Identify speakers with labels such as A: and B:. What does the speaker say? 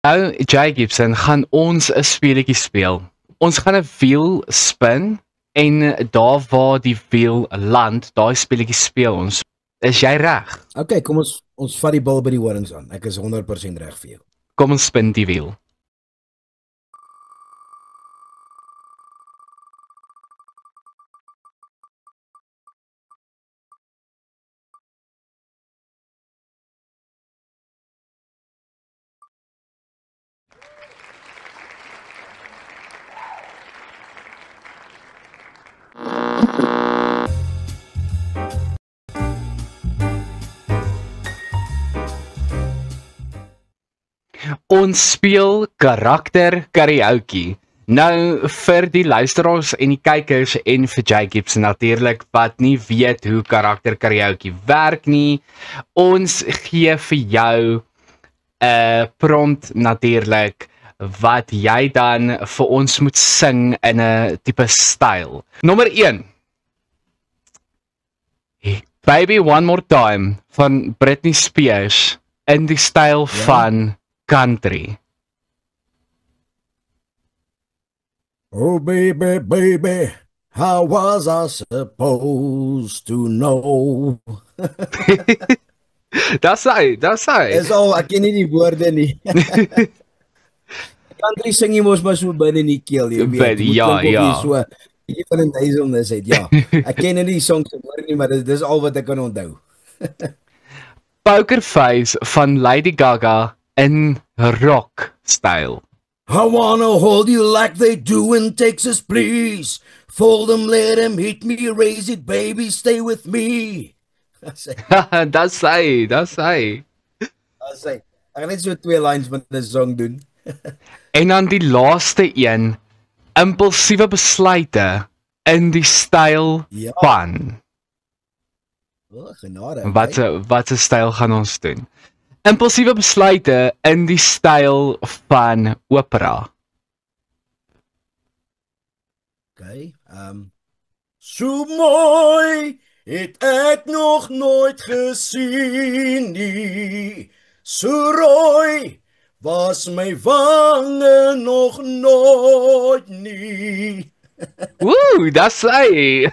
A: Nou, Jay Gibson, gaan ons 'n speletjie speel. Ons gaan 'n wiel spin en daar waar die wiel land, daai speletjie speel ons. Is jy reg?
B: Okay, kom ons vat die bil by die horings aan. Ek is 100% reg vir jou.
A: Kom ons spin die wiel. Ons speel karakter karaoke. Nou vir die luisteraars en die kykers en vir Jay Gibson natuurlik wat nie weet hoe karakter karaoke werk nie. Ons gee vir jou 'n prompt natuurlik wat jy dan vir ons moet sing in 'n tipe styl. Nommer 1. Baby One More Time van Britney Spears in die styl van country.
B: Oh baby, baby, how was I supposed to know?
A: Dis hy.
B: Dis al, ek ken nie die woorde nie. Country sing jy mos maar so binne in die keel, jy weet.
A: Ja.
B: So, jy van 'n duiselnis uit, ja. Ek ken nie die song se woorde nie, maar dis al wat ek kan onthou.
A: Poker Face van Lady Gaga in rock style.
B: I wanna hold you like they do in Texas, please. Fold them, let them hit me, raise it, baby, stay with me.
A: Dis hy.
B: Ek gaan net so 2 lines van 'n song doen.
A: En dan die laaste een, impulsiewe besluite in die styl van.
B: Oh, genade.
A: Wat 'n styl gaan ons doen? Impulsiewe besluite in die styl van opera.
B: Okay, so mooi het ek nog nooit gesien nie. So rooi was my wange nog nooit nie.
A: Woe, dis hy.